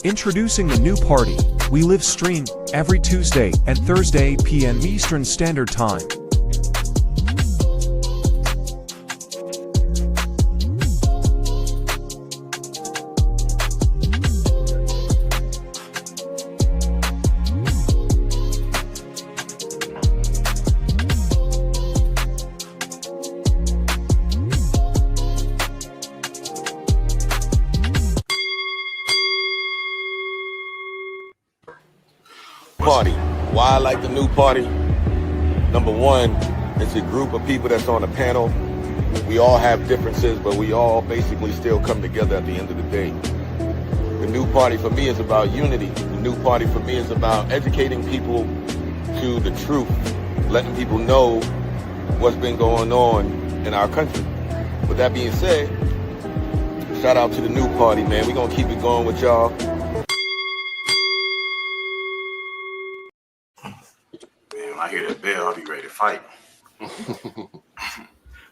Introducing the new party. We live stream every Tuesday and Thursday p.m. Eastern Standard Time. Party. Why I like the new party? Number one, it's a group of people that's on a panel. We all have differences, but we all basically still come together at the end of the day. The new party for me is about unity. The new party for me is about educating people to the truth, letting people know what's been going on in our country. With that being said, shout out to the new party, man. We're going to keep it going with y'all. When I hear that bell, I'll be ready to fight. All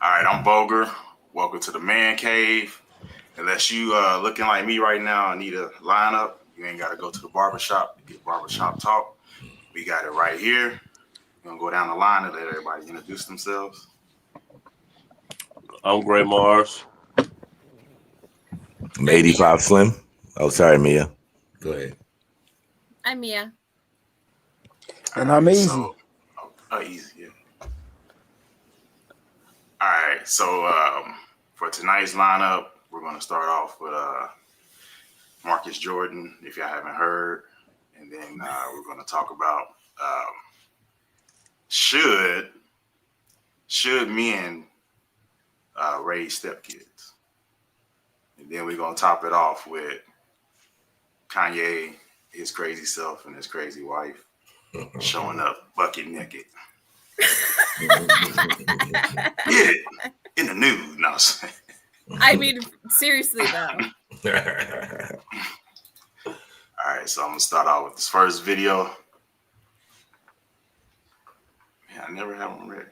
right, I'm Boger. Welcome to the Man Cave. Unless you looking like me right now and need a lineup, you ain't got to go to the barbershop to get barbershop talk. We got it right here. We're going to go down the line and let everybody introduce themselves. I'm Gray Mars. I'm 85 Slim. Oh, sorry, Mia. Go ahead. I'm Mia. And I'm Easy. Easy, yeah. All right, so for tonight's lineup, we're going to start off with Marcus Jordan, if y'all haven't heard. And then we're going to talk about should men raise stepkids? And then we're going to top it off with Kanye, his crazy self, and his crazy wife showing up bucket naked. Get it in the news. No, I mean, seriously though. All right, so I'm gonna start out with this first video. Man, I never have one ready.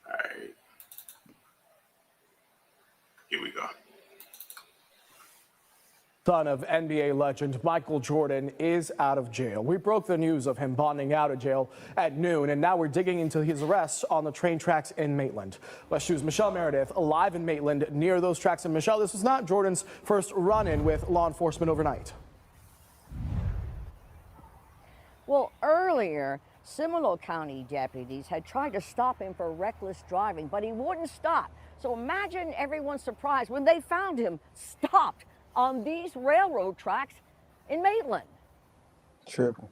All right, here we go. Son of NBA legend Michael Jordan is out of jail. We broke the news of him bonding out of jail at noon, and now we're digging into his arrests on the train tracks in Maitland. Let's choose Michelle Meredith live in Maitland near those tracks. And Michelle, this was not Jordan's first run-in with law enforcement overnight. Well, earlier, Seminole County deputies had tried to stop him for reckless driving, but he wouldn't stop. So imagine everyone's surprise when they found him stopped on these railroad tracks in Maitland. Triple.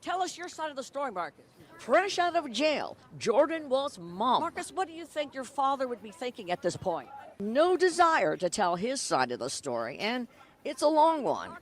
Tell us your side of the story, Marcus. Fresh out of jail, Jordan was mom. Marcus, what do you think your father would be thinking at this point? No desire to tell his side of the story, and it's a long one.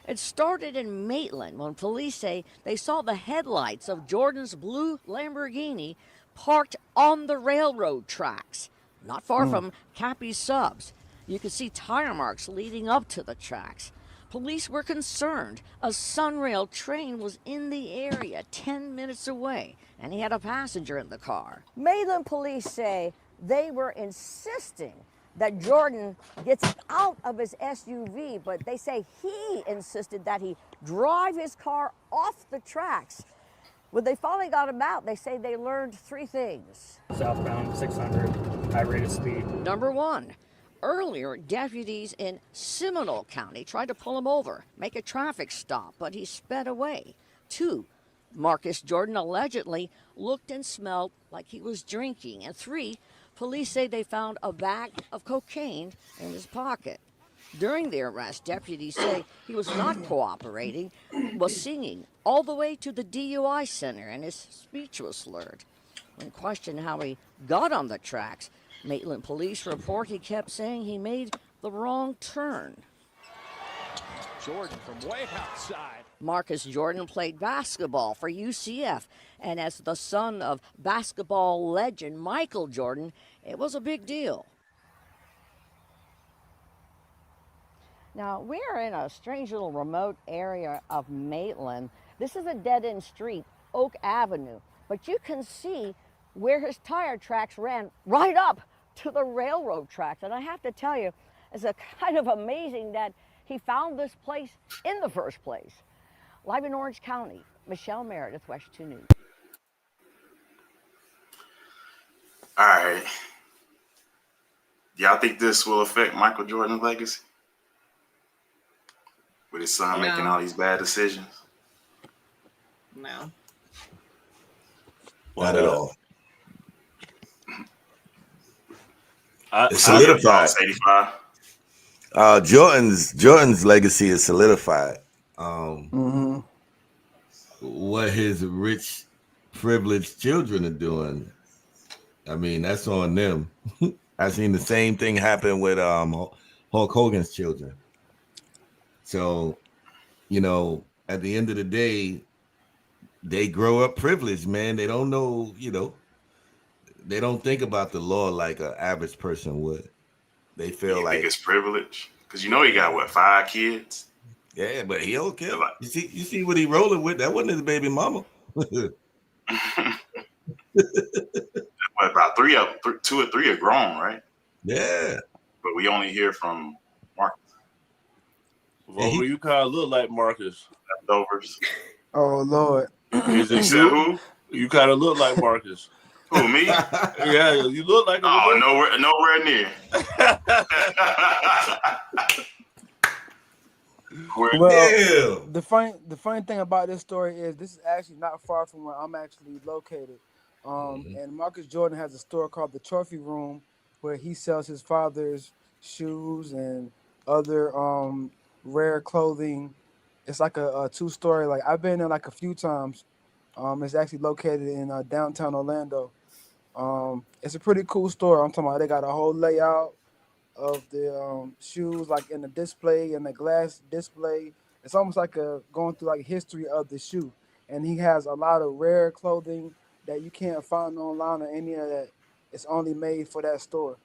It started in Maitland when police say they saw the headlights of Jordan's blue Lamborghini parked on the railroad tracks, not far from Cappy's Subs. You could see tire marks leading up to the tracks. Police were concerned. A Sunrail train was in the area 10 minutes away, and he had a passenger in the car. Maitland police say they were insisting that Jordan gets out of his SUV, but they say he insisted that he drive his car off the tracks. When they finally got him out, they say they learned three things. Southbound 600, high rate of speed. Number one, earlier, deputies in Seminole County tried to pull him over, make a traffic stop, but he sped away. Two, Marcus Jordan allegedly looked and smelled like he was drinking. And three, police say they found a bag of cocaine in his pocket. During the arrest, deputies say he was not cooperating, was singing all the way to the DUI center, and his speech was slurred. When questioned how he got on the tracks, Maitland police report he kept saying he made the wrong turn. Jordan from way outside. Marcus Jordan played basketball for UCF, and as the son of basketball legend Michael Jordan, it was a big deal. Now, we are in a strange little remote area of Maitland. This is a dead-end street, Oak Avenue, but you can see where his tire tracks ran right up to the railroad tracks. And I have to tell you, It's a kind of amazing that he found this place in the first place. Live in Orange County, Michelle Meredith, West 2 News. All right. Y'all think this will affect Michael Jordan's legacy? With his son making all these bad decisions? No. Not at all. It's I'll give solidified. Jones 85. Jordan's legacy is solidified. Mm-hmm. What his rich, privileged children are doing, I mean, that's on them. I've seen the same thing happen with Hulk Hogan's children. So, you know, at the end of the day, they grow up privileged, man. They don't know, you know, they don't think about the law like an average person would. They feel You like think it's privilege? Because you know he got, what, 5 kids? yeah, but he okay. You see what he rolling with? That wasn't his baby mama. What, about 2 or 3 are grown, right? Yeah. But we only hear from Marcus. Well, you kind of look like Marcus. Leftovers. Oh Lord. Is it You said true? who? You kind of look like Marcus. Who, me? Yeah, you look like. Oh, nowhere near. Well, the funny thing about this story is this is actually not far from where I'm actually located. And Marcus Jordan has a store called the Trophy Room where he sells his father's shoes and other rare clothing. It's like a 2-story. Like I've been there like a few times. It's actually located in downtown Orlando. It's a pretty cool store. I'm talking about they got a whole layout of the shoes like in the display and the glass display. It's almost like going through like history of the shoe. And he has a lot of rare clothing that you can't find online or any of that. It's only made for that store.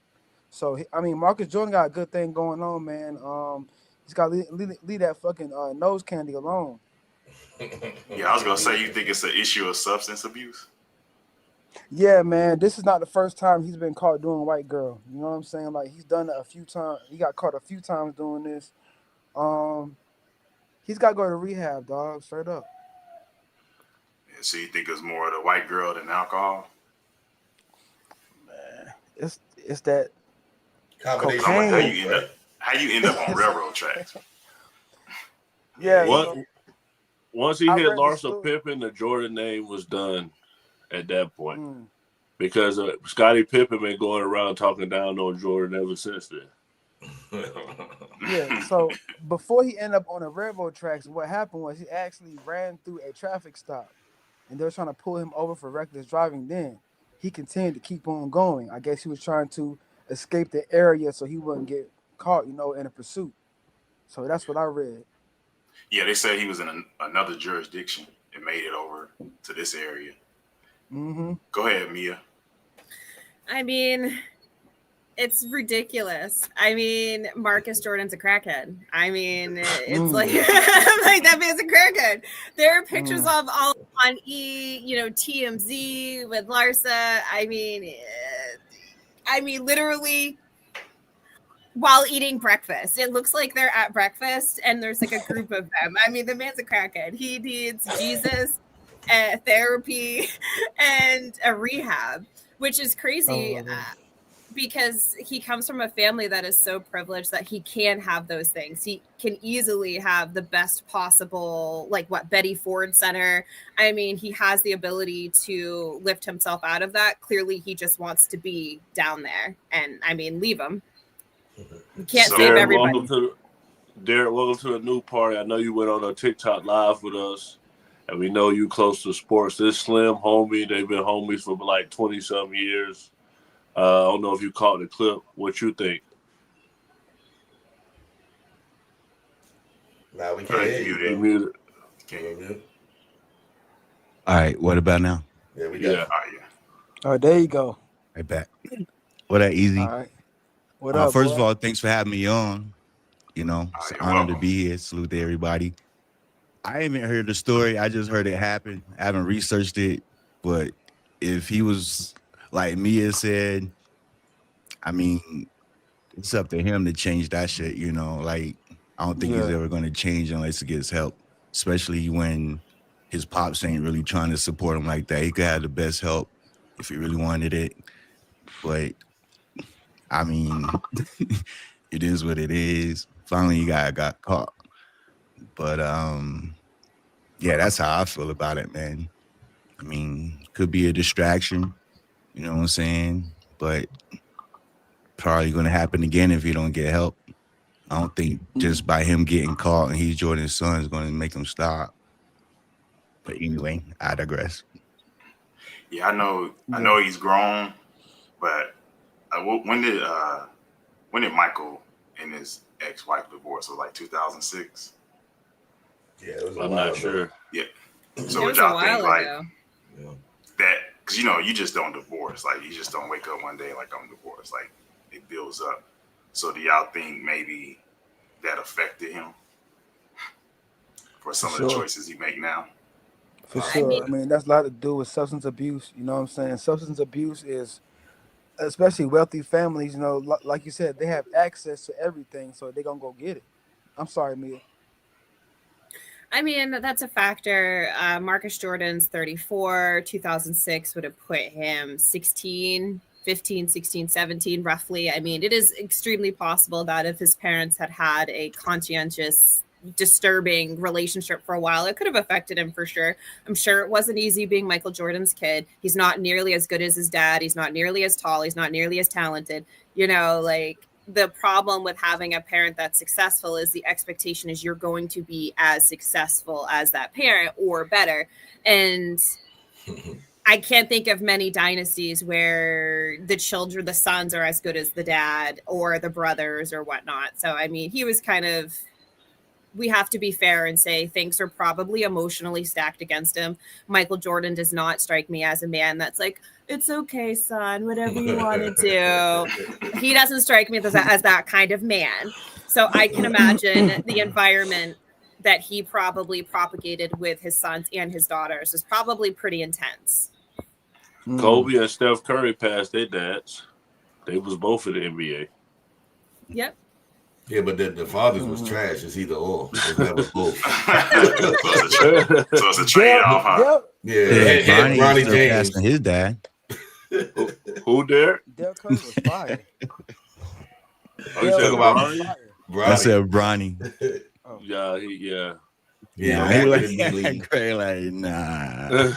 So I mean, Marcus Jordan got a good thing going on, man. He's got to leave that fucking nose candy alone. Yeah, I was gonna say, you think it's an issue of substance abuse? Yeah, man, this is not the first time he's been caught doing white girl. You know what I'm saying? Like he's done it a few times. He got caught a few times doing this. He's got to go to rehab, dog. Straight up. Yeah, so you think it's more of the white girl than alcohol? Man, it's that combination. cocaine. How you end up on railroad tracks? Yeah. Once he hit Larsa Pippen, the Jordan name was done at that point. Because Scottie Pippen been going around talking down on Jordan ever since then. Yeah, so before he ended up on the railroad tracks, what happened was he actually ran through a traffic stop, and they were trying to pull him over for reckless driving. Then he continued to keep on going. I guess he was trying to escape the area so he wouldn't get caught, in a pursuit. So that's what I read. Yeah, they said he was in another jurisdiction and made it over to this area. Mm-hmm. Go ahead, Mia. I mean, it's ridiculous. I mean, Marcus Jordan's a crackhead. I mean, it's like that man's a crackhead. There are pictures of all on TMZ with Larsa. I mean, literally while eating breakfast. It looks like they're at breakfast and there's like a group of them. I mean, the man's a crackhead. He needs Jesus, therapy, and a rehab, which is crazy. Because he comes from a family that is so privileged that he can have those things. He can easily have the best possible, Betty Ford Center. I mean, he has the ability to lift himself out of that. Clearly, he just wants to be down there. And, I mean, leave him. You can't save everybody. Derek, welcome to the new party. I know you went on a TikTok live with us, and we know you close to sports. This Slim homie, they've been homies for like 20-some years. I don't know if you caught the clip. What you think? Nah, we can't hear you. You muted. All right, what about now? Yeah, we got Oh, there you go. Right back. What up, Easy? All right. What up, First boy? of all, thanks for having me on. It's an honor to be here. Salute to everybody. I haven't heard the story. I just heard it happen. I haven't researched it. But if he was like Mia said, I mean, it's up to him to change that shit, you know. Like, I don't think he's ever going to change unless he gets help, especially when his pops ain't really trying to support him like that. He could have the best help if he really wanted it. But, I mean, it is what it is. Finally, he got caught. But, yeah, that's how I feel about it, man. I mean, could be a distraction, you know what I'm saying? But probably going to happen again if he don't get help. I don't think just by him getting caught and he's Jordan's son is going to make him stop. But anyway, I digress. Yeah, I know he's grown, but when did Michael and his ex-wife divorce? Was it like 2006? Yeah, it was. I'm not sure. Yeah. It So what was a y'all think, while like ago. that? Because you just don't divorce. Like you just don't wake up one day like I'm divorced. Like it builds up. So do y'all think maybe that affected him for some of the choices he make now? For sure. I mean, that's a lot to do with substance abuse. You know what I'm saying? Substance abuse is, especially wealthy families, you know, like you said, they have access to everything, so they're going to go get it. I'm sorry, Mia. I mean, that's a factor. Marcus Jordan's 34. 2006 would have put him 16, 15, 16, 17, roughly. I mean, it is extremely possible that if his parents had had a conscientious, disturbing relationship for a while, it could have affected him for sure. I'm sure it wasn't easy being Michael Jordan's kid. He's not nearly as good as his dad. He's not nearly as tall. He's not nearly as talented. You know, like, the problem with having a parent that's successful is the expectation is you're going to be as successful as that parent or better. And I can't think of many dynasties where the sons are as good as the dad or the brothers or whatnot. So, I mean, he was we have to be fair and say things are probably emotionally stacked against him. Michael Jordan does not strike me as a man that's like, it's okay, son, whatever you want to do. He doesn't strike me as that kind of man. So I can imagine the environment that he probably propagated with his sons and his daughters is probably pretty intense. Kobe and Steph Curry passed their dads. They was both in the NBA. Yep. Yeah, but the fathers was trash. It's either or. It's never both. So it's a trade-off, huh? Yeah, Bronny James passing his dad. Who there? Derek Curry was fire. You talking about Bronny? I said Bronny. Yeah. Like, nah.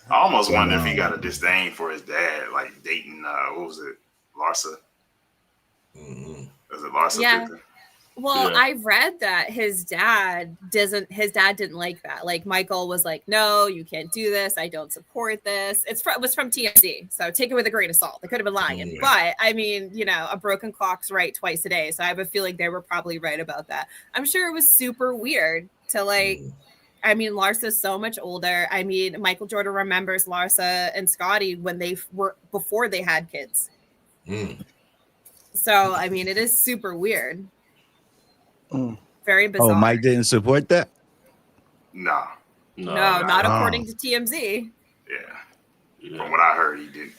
I almost wonder if he got a disdain for his dad, like dating, what was it, Larsa? Was it Larsa? Yeah. Well, I read that his dad didn't like that. Like Michael was like, no, you can't do this. I don't support this. It was from TMZ. So take it with a grain of salt. They could have been lying. But I mean, you know, a broken clock's right twice a day. So I have a feeling they were probably right about that. I'm sure it was super weird to like, I mean, Larsa's so much older. I mean, Michael Jordan remembers Larsa and Scotty when they were before they had kids. So, I mean, it is super weird. Very bizarre. Oh, Mike didn't support that? No, not according to TMZ. Yeah. From what I heard, he didn't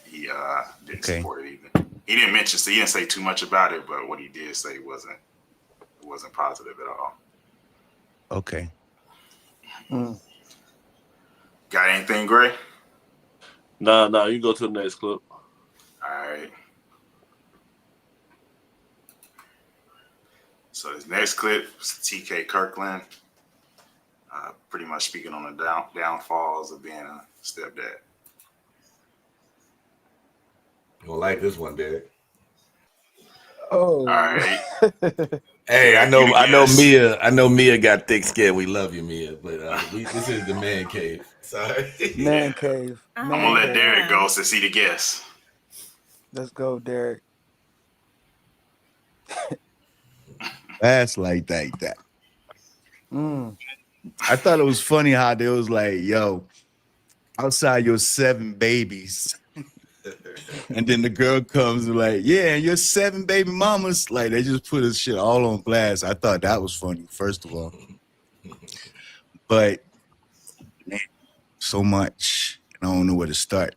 support it either. He didn't he didn't say too much about it, but what he did say wasn't positive at all. Okay. Got anything, Gray? No, you go to the next clip. All right. So this next clip is TK Kirkland, pretty much speaking on the downfalls of being a stepdad. You'll like this one, Derek. Oh, all right. Hey, I know Mia got thick skin. We love you, Mia, but this is the man cave. Sorry. Man cave. I'm gonna let Derek go since he the guest. Let's go, Derek. That's like that. I thought it was funny how they was like, yo, outside your 7 babies. And then the girl comes and like, yeah, and your 7 baby mamas. Like, they just put this shit all on blast. I thought that was funny, first of all. But, man, so much. I don't know where to start.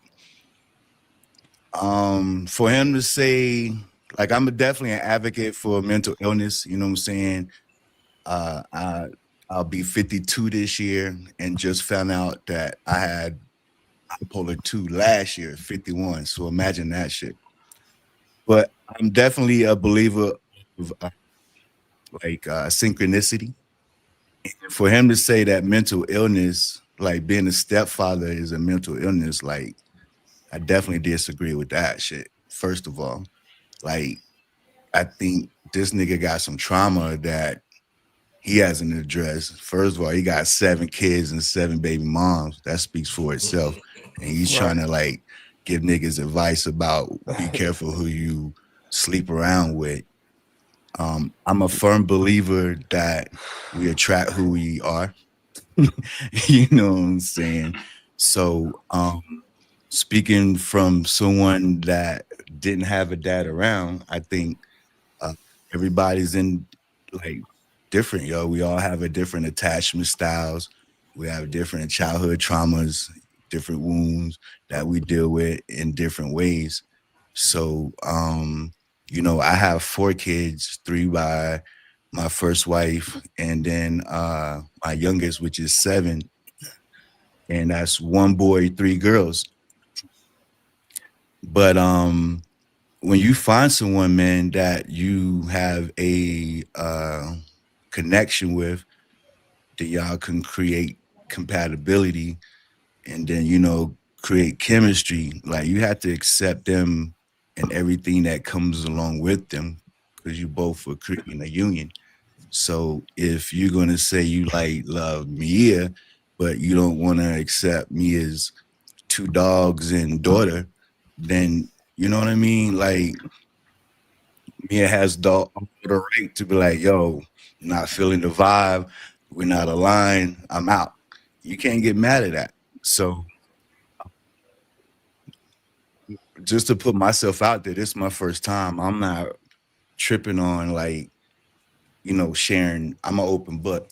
For him to say like I'm definitely an advocate for mental illness. You know what I'm saying? I'll be 52 this year, and just found out that I had bipolar 2 last year, 51. So imagine that shit. But I'm definitely a believer of synchronicity. And for him to say that mental illness, like being a stepfather, is a mental illness, like I definitely disagree with that shit. First of all, like I think this nigga got some trauma that he hasn't addressed. First of all, he got 7 kids and 7 baby moms. That speaks for itself. And he's trying to like give niggas advice about be careful who you sleep around with. I'm a firm believer that we attract who we are. You know what I'm saying? So speaking from someone that didn't have a dad around, I think everybody's in like different, yo. We all have a different attachment styles. We have different childhood traumas, different wounds that we deal with in different ways. So, you know, I have 4 kids, 3 by my first wife, and then my youngest, which is 7, and that's 1 boy, 3 girls. But when you find someone, man, that you have a connection with, that y'all can create compatibility and then, you know, create chemistry. Like you have to accept them and everything that comes along with them, because you both are creating a union. So if you're gonna say you like love Mia, but you don't want to accept Mia's 2 dogs and daughter, then you know what I mean? Like Mia has the right to be like, yo, not feeling the vibe, we're not aligned, I'm out. You can't get mad at that. So just to put myself out there, this is my first time. I'm not tripping on like, you know, sharing. I'm an open book.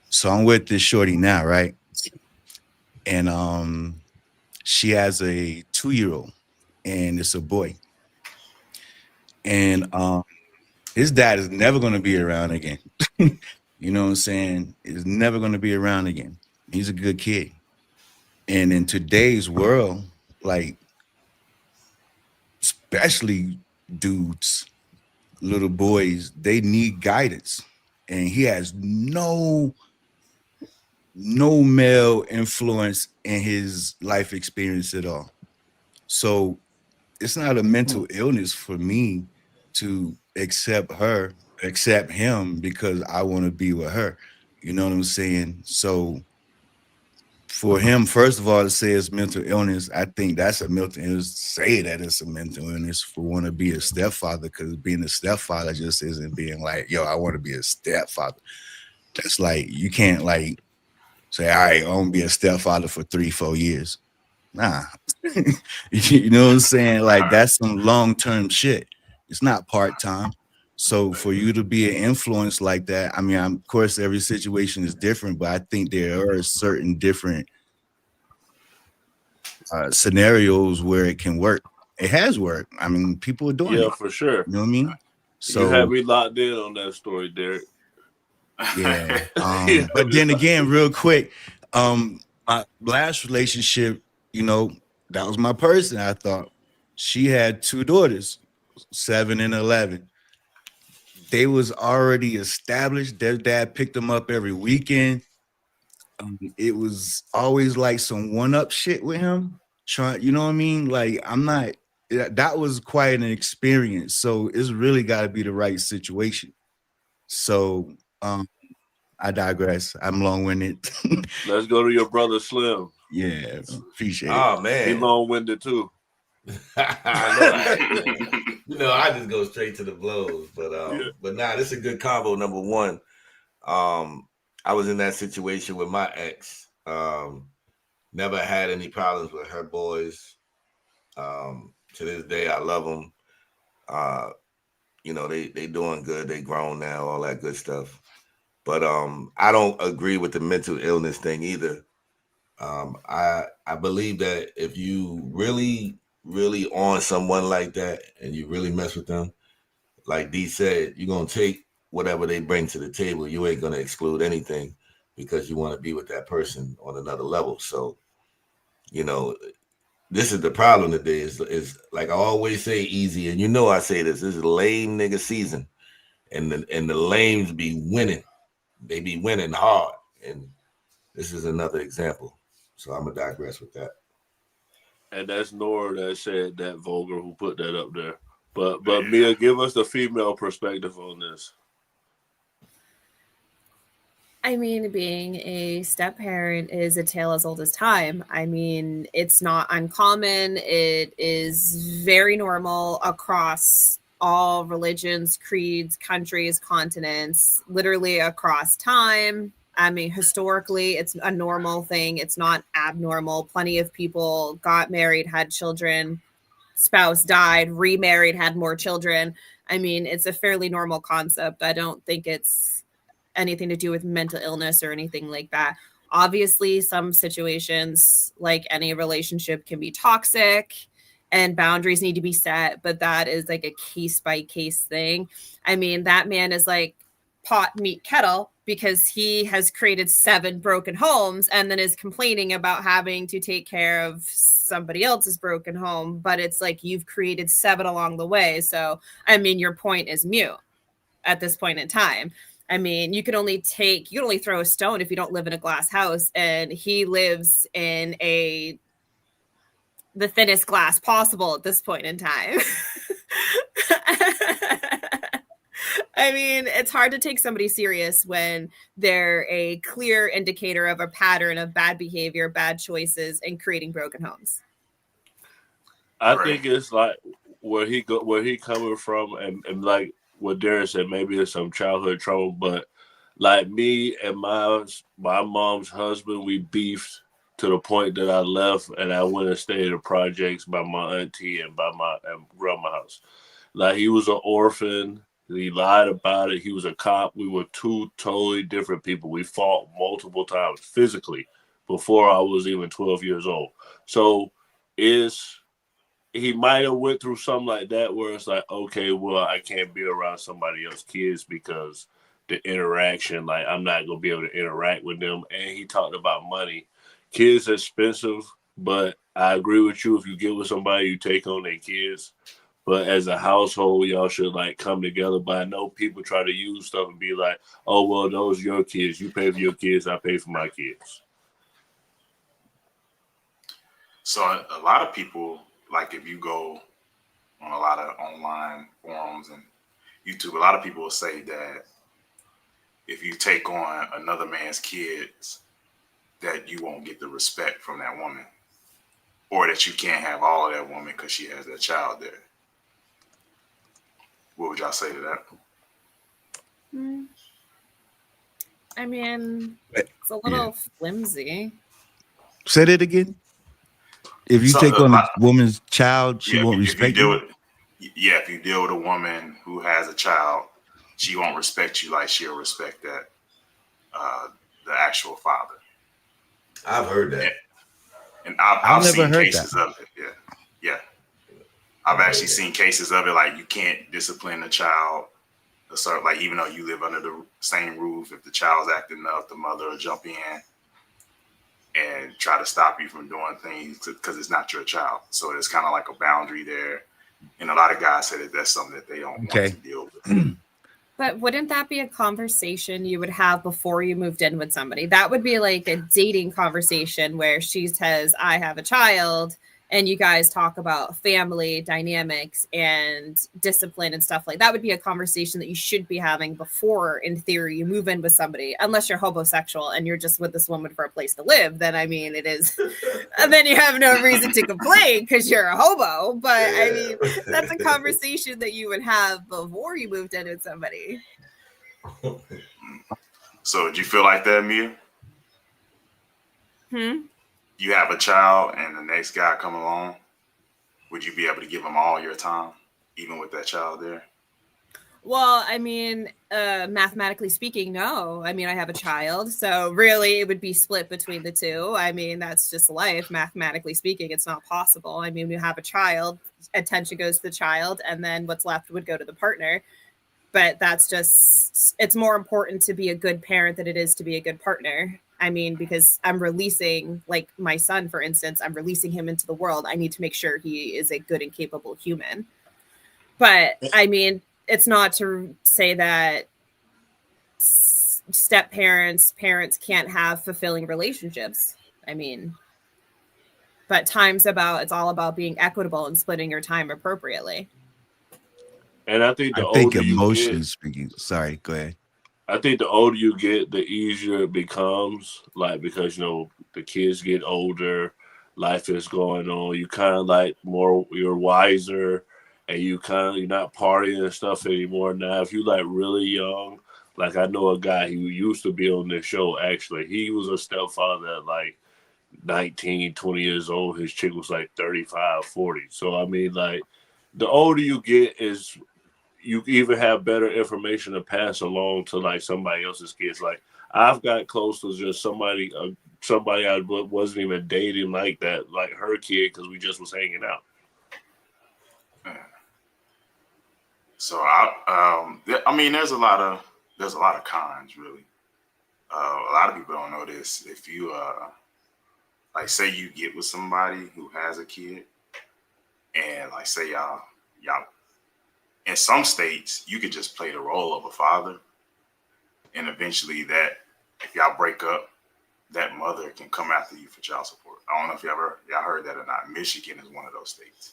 So I'm with this shorty now, right? And she has a 2-year-old, and it's a boy. And his dad is never gonna be around again. You know what I'm saying? Is never gonna be around again. He's a good kid. And in today's world, like especially dudes, little boys, they need guidance. And he has no male influence in his life experience at all. So it's not a mental illness for me to accept him because I want to be with her. You know what I'm saying? So for him, first of all, to say it's mental illness, I think that's a mental illness. Say that it's a mental illness for want to be a stepfather, because being a stepfather just isn't being like, yo, I want to be a stepfather. That's like, you can't like say, all right, I want to be a stepfather for 3-4 years. Nah. You know what I'm saying? Like that's some long-term shit. It's not part-time. So for you to be an influence like that, I mean, of course, every situation is different, but I think there are certain different scenarios where it can work. It has worked. I mean, people are doing it. Yeah, for sure. You know what I mean? So you had me locked in on that story, Derek. Yeah. But then again, real quick, my last relationship, you know, that was my person. I thought she had 2 daughters, 7 and 11. They was already established. Their dad picked them up every weekend. It was always like some one-up shit with him. Trying, you know what I mean? Like that was quite an experience. So it's really got to be the right situation. So I digress. I'm long-winded. Let's go to your brother Slim. Yeah, appreciate it. Oh man, he long-winded too. I know. You know, I just go straight to the blows. But nah, this is a good combo. Number one, I was in that situation with my ex. Never had any problems with her boys. To this day, I love them. You know, they doing good. They grown now, all that good stuff. But I don't agree with the mental illness thing either. I believe that if you really on someone like that and you really mess with them, like D said, you're gonna take whatever they bring to the table. You ain't gonna exclude anything because you want to be with that person on another level. So, you know, this is the problem today. Is like I always say, easy, and you know I say this. This is lame nigga season, and the lames be winning. They be winning hard, and this is another example. So I'm gonna digress with that. And that's Nora that said that, Vulgar, who put that up there. But Mia, give us the female perspective on this. I mean, being a step parent is a tale as old as time. I mean, it's not uncommon. It is very normal across all religions, creeds, countries, continents, literally across time. I mean, historically, it's a normal thing. It's not abnormal. Plenty of people got married, had children, spouse died, remarried, had more children. I mean, it's a fairly normal concept. I don't think it's anything to do with mental illness or anything like that. Obviously, some situations, like any relationship, can be toxic and boundaries need to be set, but that is like a case by case thing. I mean, that man is like pot, meat, kettle because he has created 7 broken homes and then is complaining about having to take care of somebody else's broken home. But it's like you've created 7 along the way. So, I mean, your point is mute at this point in time. I mean, you can only throw a stone if you don't live in a glass house, and he lives in the thinnest glass possible at this point in time. I mean, it's hard to take somebody serious when they're a clear indicator of a pattern of bad behavior, bad choices, and creating broken homes. I think it's like where he coming from, and like what Darren said, maybe it's some childhood trauma, but like me and my mom's husband, we beefed to the point that I left and I went and stayed in projects by my auntie and by my grandma's house. Like, he was an orphan. He lied about it. He was a cop. We were 2 totally different people. We fought multiple times physically before I was even 12 years old. So he might have went through something like that where it's like, okay, well, I can't be around somebody else's kids because the interaction, like, I'm not going to be able to interact with them. And he talked about money. Kids are expensive, but I agree with you. If you get with somebody, you take on their kids. But as a household, y'all should like come together. But I know people try to use stuff and be like, oh, well, those are your kids. You pay for your kids. I pay for my kids. So a lot of people, like if you go on a lot of online forums and YouTube, a lot of people will say that if you take on another man's kids, that you won't get the respect from that woman, or that you can't have all of that woman because she has that child there. What would y'all say to that? I mean, it's a little flimsy. Say that again. If you take on a woman's child, she won't respect you. If you deal with a woman who has a child, she won't respect you like she'll respect that the actual father. I've heard that, and I've never seen heard cases that. of it. Yeah. I've actually seen cases of it, like you can't discipline a child. So, like, even though you live under the same roof, if the child's acting up, the mother will jump in and try to stop you from doing things because it's not your child. So there's kind of like a boundary there. And a lot of guys say that that's something that they don't want to deal with. But wouldn't that be a conversation you would have before you moved in with somebody? That would be like a dating conversation where she says, I have a child, and you guys talk about family dynamics and discipline and stuff like that. Would be a conversation that you should be having before, in theory, you move in with somebody, unless you're homosexual and you're just with this woman for a place to live. Then, I mean, it is, and then you have no reason to complain because you're a hobo. But I mean, that's a conversation that you would have before you moved in with somebody. So do you feel like that, Mia? You have a child and the next guy come along, would you be able to give him all your time, even with that child there? Well, I mean, mathematically speaking, no. I mean, I have a child, so really it would be split between the two. I mean, that's just life. Mathematically speaking, it's not possible. I mean, you have a child, attention goes to the child, and then what's left would go to the partner. But that's just, it's more important to be a good parent than it is to be a good partner. I mean, because I'm releasing, like my son, for instance, I'm releasing him into the world. I need to make sure he is a good and capable human. But I mean, it's not to say that step parents can't have fulfilling relationships. I mean, but it's all about being equitable and splitting your time appropriately. And I think emotionally speaking, sorry, go ahead. I think the older you get, the easier it becomes. Like, because, you know, the kids get older, life is going on. You kind of like you're wiser, and you're not partying and stuff anymore. Now, if you like really young, like I know a guy who used to be on this show, actually. He was a stepfather at like 19, 20 years old. His chick was like 35, 40. So, I mean, like, the older you get is you even have better information to pass along to like somebody else's kids. Like I've got close to just somebody I wasn't even dating like that, like her kid, because we just was hanging out. So I mean, there's a lot of cons, really. A lot of people don't know this. If you like, say you get with somebody who has a kid, and like say y'all in some states, you could just play the role of a father, and eventually that, if y'all break up, that mother can come after you for child support. I don't know if y'all heard that or not. Michigan is one of those states.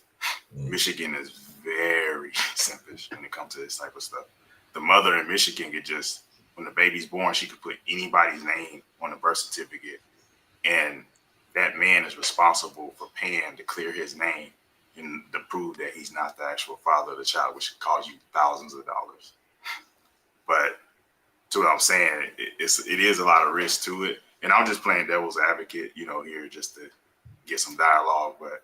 Michigan is very selfish when it comes to this type of stuff. The mother in Michigan could just, when the baby's born, she could put anybody's name on the birth certificate, and that man is responsible for paying to clear his name and to prove that he's not the actual father of the child, which could cost you thousands of dollars. But to what I'm saying, it is a lot of risk to it. And I'm just playing devil's advocate, you know, here just to get some dialogue. But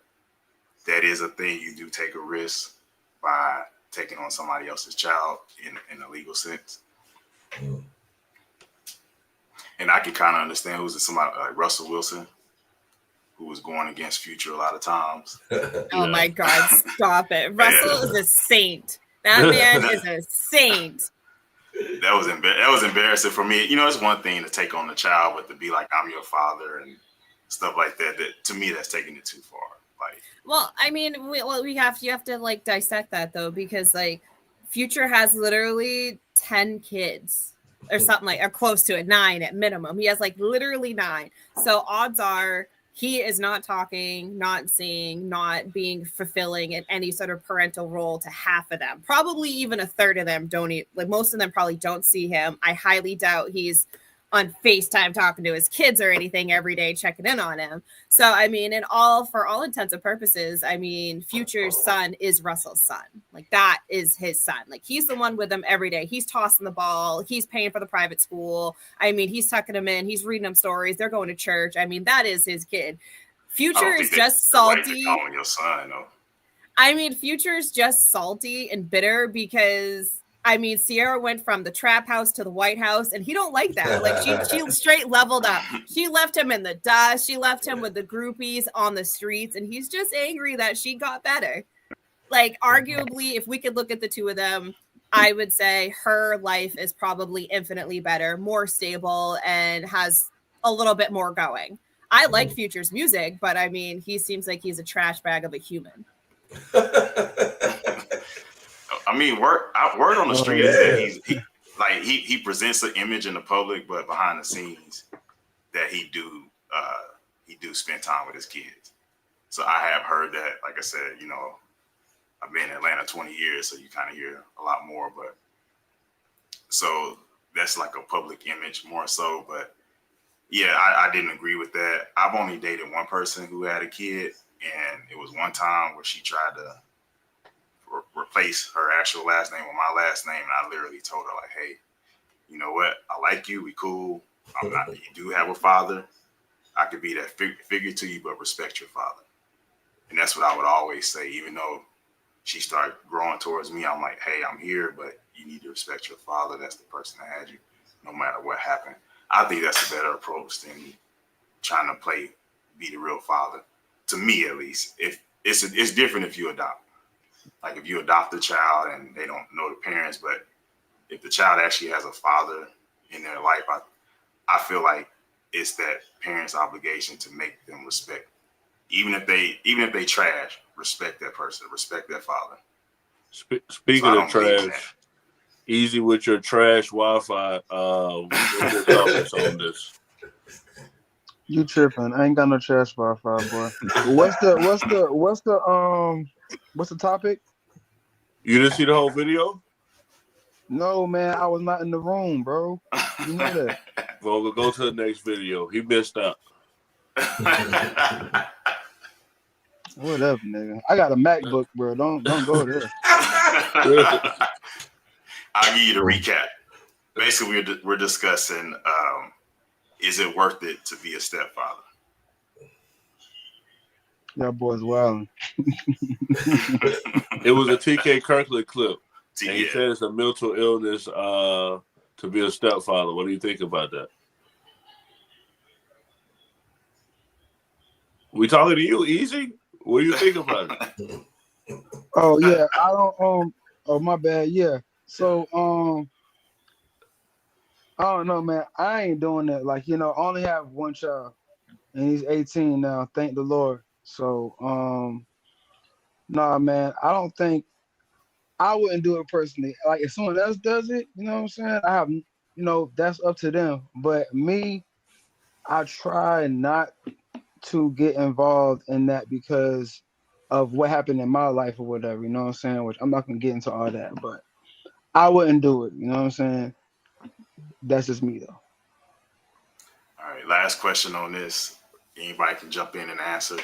that is a thing. You do take a risk by taking on somebody else's child in a legal sense. And I can kind of understand who's somebody like Russell Wilson, who was going against Future a lot of times. Oh my God, stop it. Russell is a saint. That man is a saint. That was embarrassing for me. You know, it's one thing to take on the child, but to be like, I'm your father and stuff like that, to me, that's taking it too far. Like, well, I mean, you have to like dissect that though, because like Future has literally 10 kids or something, like, or close to it, 9 at minimum. He has like literally 9. So odds are he is not talking, not seeing, not being fulfilling in any sort of parental role to half of them. Probably even a third of them don't, like most of them probably don't see him. I highly doubt he's on FaceTime talking to his kids or anything every day, checking in on him. So, I mean, for all intents and purposes, I mean, Future's son is Russell's son. Like, that is his son. Like, he's the one with him every day. He's tossing the ball. He's paying for the private school. I mean, he's tucking him in. He's reading them stories. They're going to church. I mean, that is his kid. Future is just salty. Calling your son, though. I mean, Future is just salty and bitter because, I mean, Sierra went from the trap house to the White House, and he don't like that. Like, she straight leveled up. She left him in the dust. She left him with the groupies on the streets, and he's just angry that she got better. Like, arguably, if we could look at the two of them, I would say her life is probably infinitely better, more stable, and has a little bit more going. I like Future's music, but I mean, he seems like he's a trash bag of a human. I mean, word on the street is that he presents an image in the public, but behind the scenes, that he do spend time with his kids. So I have heard that. Like I said, you know, I've been in Atlanta 20 years, so you kind of hear a lot more. But so that's like a public image more so. But yeah, I didn't agree with that. I've only dated one person who had a kid, and it was one time where she tried to replace her actual last name with my last name, and I literally told her, like, hey, you know what? I like you. We cool. I'm not. You do have a father. I could be that figure to you, but respect your father. And that's what I would always say. Even though she started growing towards me, I'm like, hey, I'm here, but you need to respect your father. That's the person that had you, no matter what happened. I think that's a better approach than trying to be the real father. To me, at least. If it's different if you adopt. Like if you adopt a child and they don't know the parents, but if the child actually has a father in their life, I feel like it's that parent's obligation to make them respect, even if they trash, respect that person, respect their father. Speaking of trash, easy with your trash Wi-Fi. What's your comments on this? You tripping? I ain't got no trash Wi-Fi, boy. What's the topic? You didn't see the whole video? No, man, I was not in the room, bro. You know that. Vogel, go to the next video. He missed out. Whatever, nigga. I got a MacBook, bro. Don't go there. I'll give you the recap. Basically, we're discussing is it worth it to be a stepfather? Y'all boys wilding. It was a TK Kirkland clip. And he said it's a mental illness to be a stepfather. What do you think about that? We talking to you, Easy? What do you think about it? Oh yeah, I don't oh my bad, yeah. So I don't know, man. I ain't doing that. Like, I only have one child and he's 18 now, thank the Lord. So nah, man, I don't think I wouldn't do it personally. Like if someone else does it, you know what I'm saying? I have that's up to them. But me, I try not to get involved in that because of what happened in my life or whatever, you know what I'm saying? Which I'm not gonna get into all that, but I wouldn't do it, you know what I'm saying? That's just me though. All right, last question on this. Anybody can jump in and answer.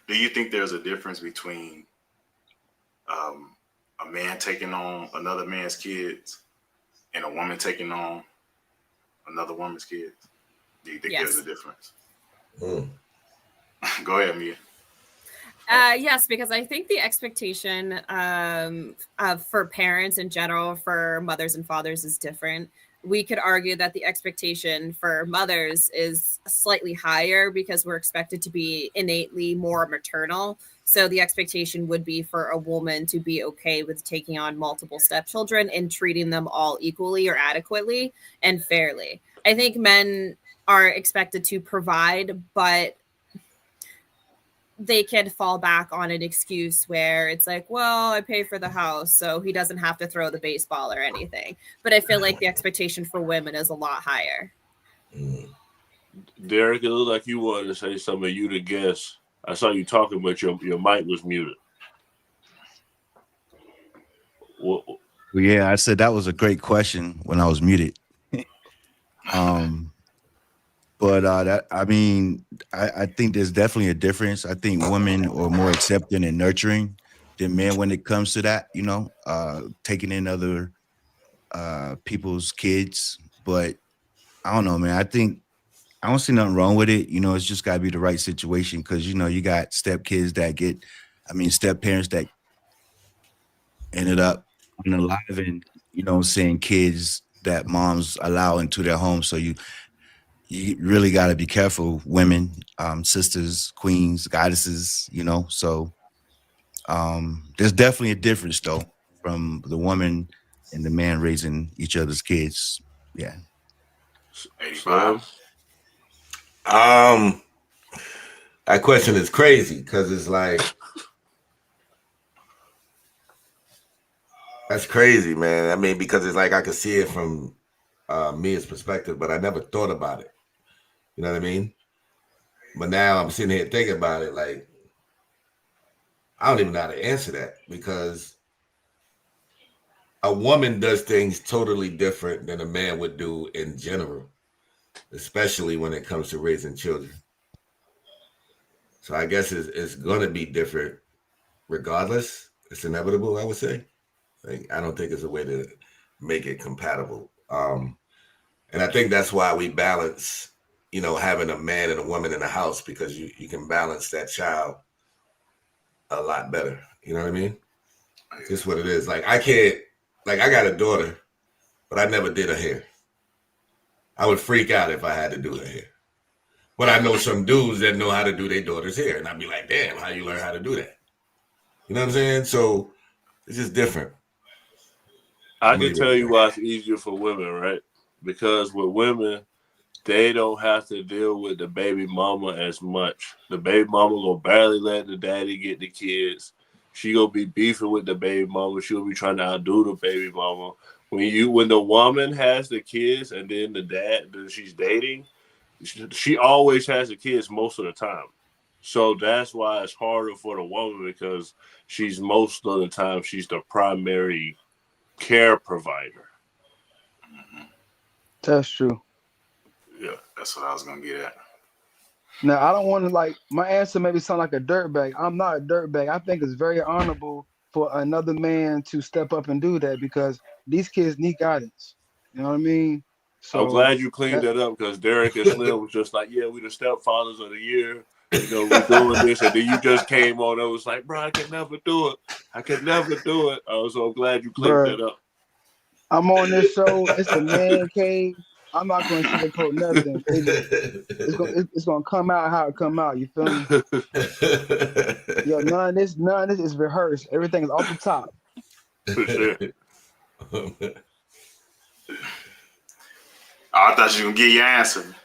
Do you think there's a difference between a man taking on another man's kids and a woman taking on another woman's kids? Do you think there's a difference? Go ahead, Mia. Yes, because I think the expectation for parents in general, for mothers and fathers, is different. We could argue that the expectation for mothers is slightly higher because we're expected to be innately more maternal. So the expectation would be for a woman to be okay with taking on multiple stepchildren and treating them all equally or adequately and fairly. I think men are expected to provide, but they can fall back on an excuse where it's like, well, I pay for the house, so he doesn't have to throw the baseball or anything. But I feel like the expectation for women is a lot higher. Derek, it looked like you wanted to say something. You the guest. I saw you talking, but your mic was muted. Well, yeah, I said that was a great question when I was muted. But I think there's definitely a difference. I think women are more accepting and nurturing than men when it comes to that, taking in other people's kids. But I don't know, man. I don't see nothing wrong with it. It's just got to be the right situation because, you got step parents that ended up unaliving, saying kids that moms allow into their home. So you really got to be careful, women, sisters, queens, goddesses, So there's definitely a difference, though, from the woman and the man raising each other's kids. Yeah. 85. That question is crazy because it's like, that's crazy, man. I mean, because it's like I could see it from Mia's perspective, but I never thought about it. You know what I mean? But now I'm sitting here thinking about it like, I don't even know how to answer that because a woman does things totally different than a man would do in general, especially when it comes to raising children. So I guess it's going to be different regardless. It's inevitable, I would say. Like, I don't think there's a way to make it compatible. And I think that's why we balance having a man and a woman in the house because you can balance that child a lot better. You know what I mean? It's just what it is. Like I got a daughter, but I never did her hair. I would freak out if I had to do her hair. But I know some dudes that know how to do their daughter's hair. And I'd be like, damn, how you learn how to do that? You know what I'm saying? So It's just different. I can tell you why it's easier for women, right? Because with women, they don't have to deal with the baby mama as much. The baby mama gonna barely let the daddy get the kids. She gonna be beefing with the baby mama. She'll be trying to outdo the baby mama. When the woman has the kids and then the dad that she's dating, she always has the kids most of the time. So that's why it's harder for the woman because she's most of the time she's the primary care provider. That's true. Yeah, that's what I was gonna get at. Now, I don't want to my answer maybe sound like a dirtbag. I'm not a dirtbag. I think it's very honorable for another man to step up and do that because these kids need guidance. You know what I mean? I'm So glad you cleaned that up because Derek and Slim was just like, yeah, we the stepfathers of the year. You know, we doing this. And then you just came on and was like, bro, I could never do it. I could never do it. So I'm glad you cleaned that up. I'm on this show. It's the man cave. I'm not going to sugarcoat nothing. It's gonna come out how it come out. You feel me? Yo, none of this is rehearsed. Everything is off the top. For sure. I thought you were gonna get your answer.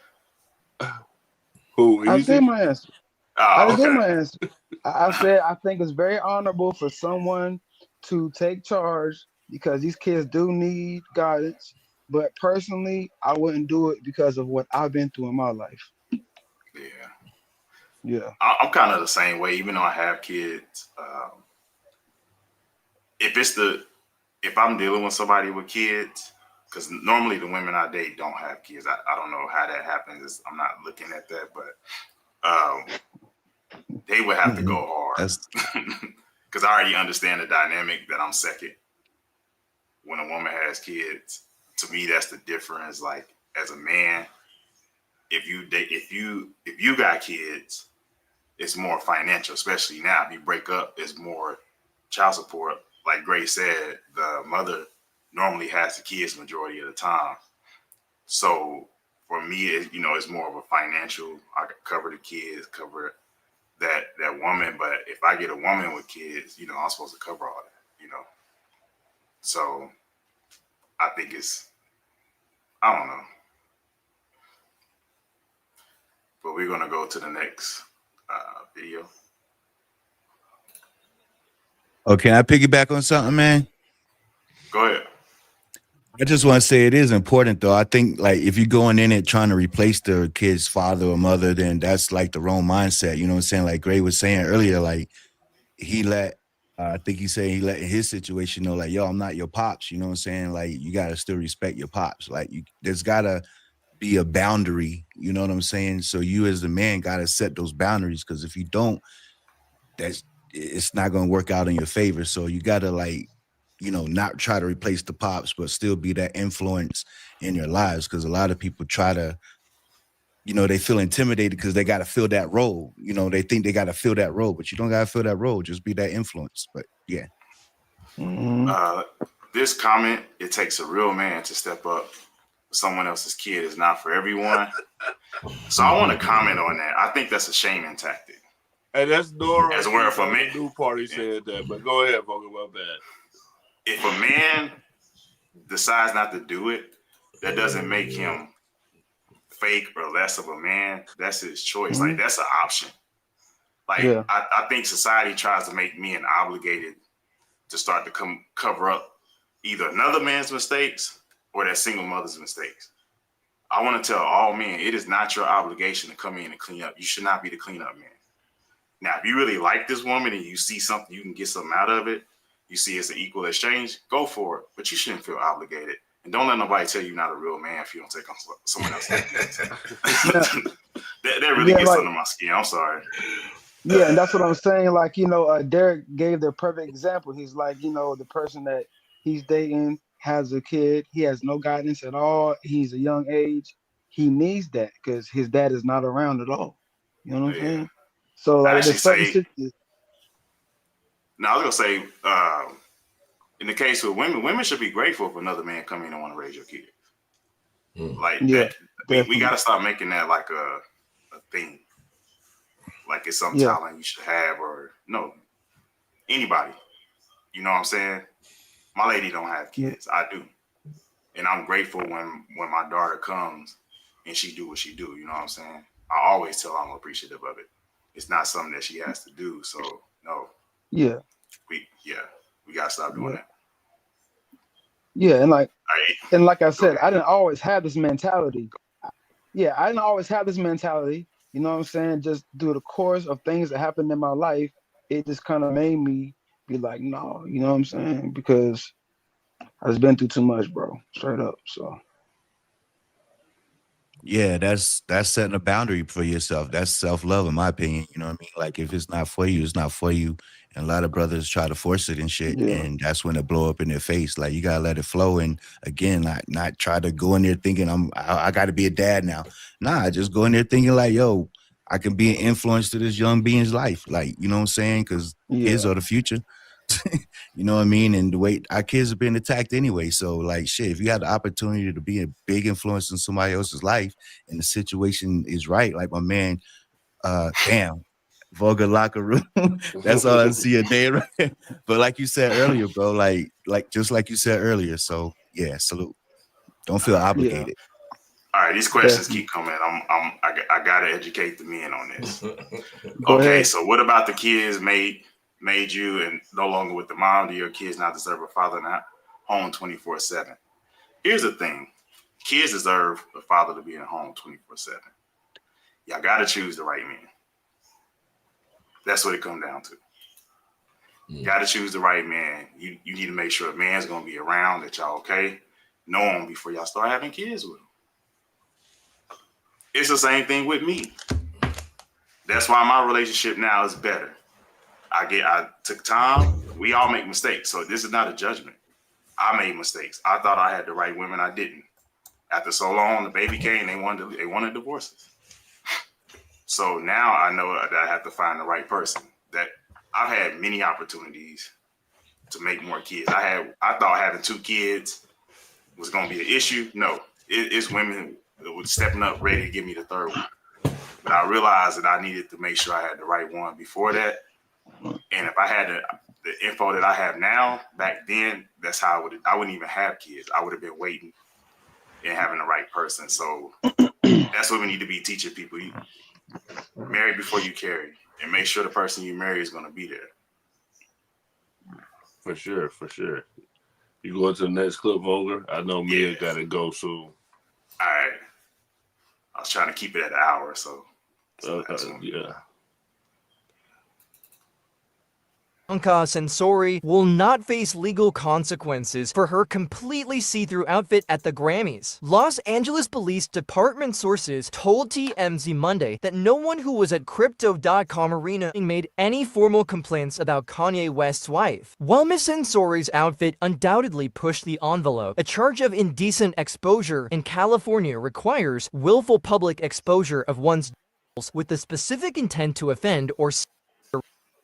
Who? I said my answer. I okay. did my answer. I said I think it's very honorable for someone to take charge because these kids do need guidance. But personally, I wouldn't do it because of what I've been through in my life. Yeah. I'm kind of the same way, even though I have kids. If I'm dealing with somebody with kids, because normally the women I date don't have kids. I don't know how that happens. I'm not looking at that, but they would have to go hard because I already understand the dynamic that I'm second. When a woman has kids, to me, that's the difference. Like as a man, if you got kids, it's more financial, especially now. If you break up, it's more child support. Like Grace said, the mother normally has the kids majority of the time. So for me, it's more of a financial. I could cover the kids, cover that woman. But if I get a woman with kids, I'm supposed to cover all that. So I think I don't know. But we're gonna go to the next video. Oh, can I piggyback on something, man? Go ahead. I just want to say it is important, though. I think, like, if you're going in it trying to replace the kid's father or mother, then that's, like, the wrong mindset. You know what I'm saying? Like Gray was saying earlier, like, I think he said he let his situation know, like, yo, I'm not your pops. You know what I'm saying? Like, you got to still respect your pops. Like, there's got to be a boundary. You know what I'm saying? So you as the man got to set those boundaries because if you don't, it's not going to work out in your favor. So you got to, like, not try to replace the pops, but still be that influence in your lives. Because a lot of people try to, they feel intimidated because they got to fill that role. They think they got to fill that role, but you don't got to fill that role. Just be that influence. But yeah. This comment, it takes a real man to step up. Someone else's kid is not for everyone. So I want to comment on that. I think that's a shaming tactic. And that's Nora. As a word for me. The new party said that, but go ahead, Vogel, my bad. If a man decides not to do it, that doesn't make him fake or less of a man. That's his choice. Like that's an option. Like I think society tries to make men obligated to start to cover up either another man's mistakes or that single mother's mistakes. I want to tell all men, it is not your obligation to come in and clean up. You should not be the cleanup man. Now, if you really like this woman and you see something, you can get something out of it, you see it's an equal exchange, go for it. But you shouldn't feel obligated. And don't let nobody tell you you're not a real man if you don't take on someone else. that really gets under my skin. I'm sorry. Yeah, and that's what I'm saying. Like, Derek gave the perfect example. He's like, the person that he's dating has a kid. He has no guidance at all. He's a young age. He needs that because his dad is not around at all. You know what I'm saying? So like there's certain Now I was gonna say, in the case of women should be grateful if another man come in and want to raise your kids. Like that, we got to stop making that like a thing. Like it's some talent you should have, or no, anybody. You know what I'm saying? My lady don't have kids. I do. And I'm grateful when my daughter comes and she do what she do. You know what I'm saying? I always tell her I'm appreciative of it. It's not something that she has to do. So no. Yeah. We gotta stop doing that. Yeah, and like I Go said, ahead. I didn't always have this mentality. Yeah, I didn't always have this mentality. You know what I'm saying? Just through the course of things that happened in my life, it just kind of made me be like, no, you know what I'm saying? Because I've been through too much, bro. Straight up. So Yeah, that's setting a boundary for yourself. That's self-love, in my opinion. You know what I mean? Like, if it's not for you, it's not for you. And a lot of brothers try to force it and shit, yeah, and that's when it blow up in their face. Like, you gotta let it flow, and again, not try to go in there thinking I got to be a dad now. Nah, just go in there thinking like, yo, I can be an influence to this young being's life. Like, you know what I'm saying? Because kids yeah, are the future. You know what I mean? And the way our kids are being attacked anyway. So, like, shit, if you had the opportunity to be a big influence in somebody else's life and the situation is right, like my man, damn, vulgar locker room. That's all I see a day, right? But like you said earlier, bro, like just like you said earlier. So yeah, salute. Don't feel yeah, obligated. All right, these questions definitely. keep coming. I gotta educate the men on this. Go Okay, ahead. so what about the kids made you and no longer with the mom? Do your kids not deserve a father not home 24/7? Here's the thing: kids deserve a father to be at home 24/7. Y'all gotta choose the right man. That's what it comes down to. You gotta choose the right man. You need to make sure a man's gonna be around, that y'all okay, know him before y'all start having kids with him. It's the same thing with me. That's why my relationship now is better. I took time. We all make mistakes, so this is not a judgment. I made mistakes. I thought I had the right women. I didn't. After so long, the baby came. They wanted divorces. So now I know that I have to find the right person. That I've had many opportunities to make more kids. I thought having 2 kids was going to be an issue. No, it's women that were stepping up, ready to give me the 3rd one. But I realized that I needed to make sure I had the right one before that. And if I had the info that I have now, back then, that's how I wouldn't even have kids. I would have been waiting and having the right person. So that's what we need to be teaching people. You marry before you carry, and make sure the person you marry is going to be there. For sure, for sure. You going to the next clip, Vulgar? I know Mia got to go soon. All right. I was trying to keep it at an hour, so yeah. Bianca Censori will not face legal consequences for her completely see-through outfit at the Grammys. Los Angeles Police Department sources told TMZ Monday that no one who was at Crypto.com Arena made any formal complaints about Kanye West's wife. While Miss Censori's outfit undoubtedly pushed the envelope, a charge of indecent exposure in California requires willful public exposure of one's with the specific intent to offend or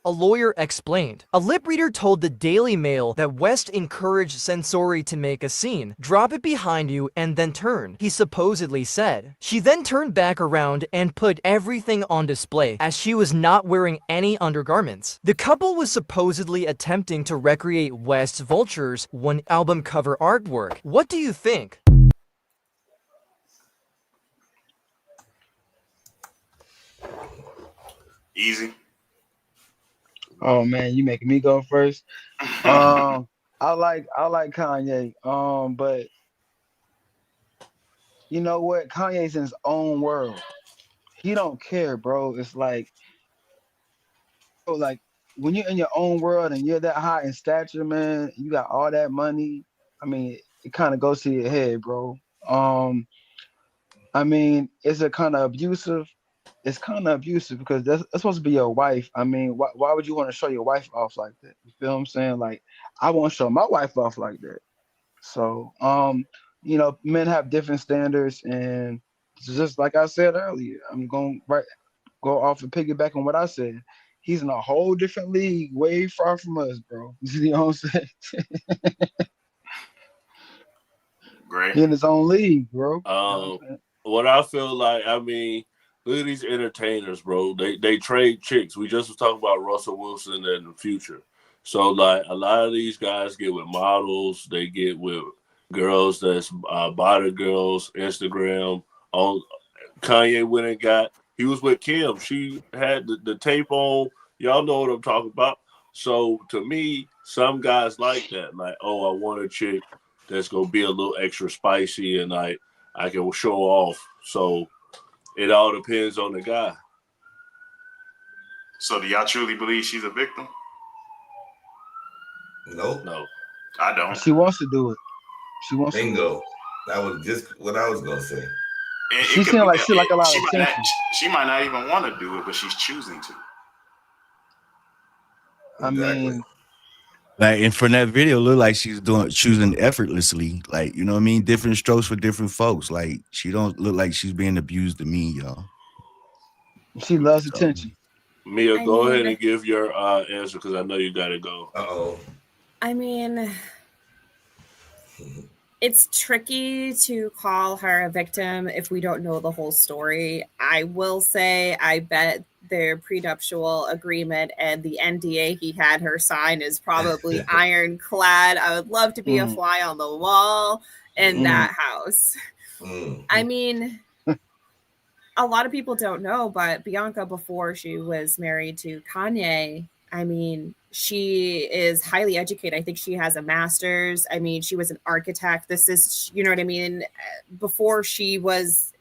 a lawyer explained. A lip reader told the Daily Mail that West encouraged Censori to make a scene, drop it behind you, and then turn, he supposedly said. She then turned back around and put everything on display, as she was not wearing any undergarments. The couple was supposedly attempting to recreate West's Vulture's one album cover artwork. What do you think? Easy. Oh man, you making me go first. I like Kanye. But you know what? Kanye's in his own world. He don't care, bro. It's like when you're in your own world and you're that high in stature, man, you got all that money. I mean, it kind of goes to your head, bro. I mean, is it kind of abusive? It's kind of abusive because that's supposed to be your wife. I mean, why would you want to show your wife off like that? You feel what I'm saying? Like, I won't show my wife off like that. So, you know, men have different standards, and just like I said earlier, I'm going go off and piggyback on what I said. He's in a whole different league, way far from us, bro. You know what I'm saying? Great. He in his own league, bro. You know what I feel like, I mean, look at these entertainers, bro. They trade chicks. We just was talking about Russell Wilson and the Future. So like a lot of these guys get with models, they get with girls that's body girls, Instagram. On Kanye went and he was with Kim. She had the tape on. Y'all know what I'm talking about. So to me, some guys like that. Like, oh, I want a chick that's gonna be a little extra spicy and I can show off. So it all depends on the guy. So do y'all truly believe she's a victim? Nope. No. I don't. She wants to do it. She wants Bingo. to. That was just what I was gonna say. She seems like she like a lot of attention. She might not even want to do it, but she's choosing to. I mean, like, and from that video, look like she's choosing effortlessly. Like, you know what I mean? Different strokes for different folks. Like, she don't look like she's being abused to me, y'all. She loves attention. Mia, go ahead and give your answer because I know you got to go. Uh-oh. I mean, it's tricky to call her a victim if we don't know the whole story. I will say, I bet their prenuptial agreement and the NDA he had her sign is probably ironclad. I would love to be a fly on the wall in that house. I mean, a lot of people don't know, but Bianca, before she was married to Kanye, I mean, she is highly educated. I think she has a master's. I mean, she was an architect. This is, you know what I mean? Before she was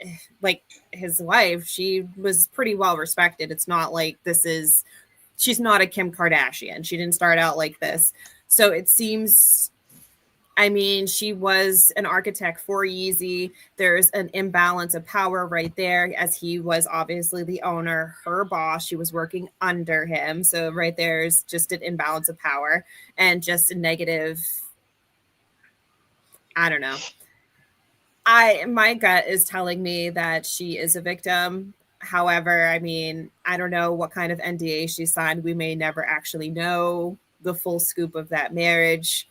like his wife, she was pretty well respected. It's not like she's not a Kim Kardashian. She didn't start out like this. So it seems, I mean, she was an architect for Yeezy. There's an imbalance of power right there, as he was obviously the owner, her boss. She was working under him. So right there's just an imbalance of power and just a negative, I don't know. My gut is telling me that she is a victim. However, I mean, I don't know what kind of NDA she signed. We may never actually know the full scoop of that marriage.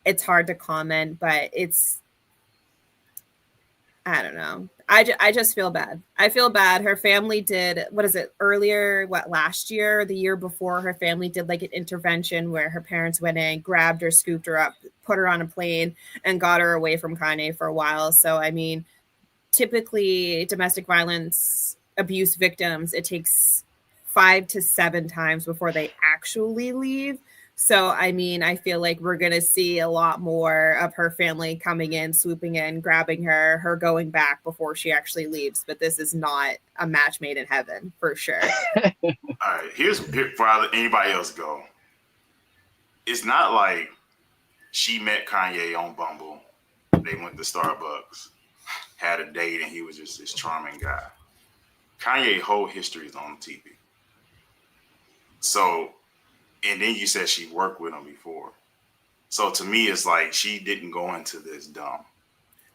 It's hard to comment, but I don't know. I just feel bad. I feel bad. Her family did, last year, the year before, her family did like an intervention where her parents went in, grabbed her, scooped her up, put her on a plane and got her away from Kanye for a while. So, I mean, typically domestic violence abuse victims, it takes 5 to 7 times before they actually leave. So, I mean, I feel like we're going to see a lot more of her family coming in, swooping in, grabbing her going back before she actually leaves. But this is not a match made in heaven, for sure. All right, here's for anybody else go. It's not like she met Kanye on Bumble. They went to Starbucks, had a date, and he was just this charming guy. Kanye's whole history is on TV. So, and then you said she worked with him before. So to me, it's like she didn't go into this dumb.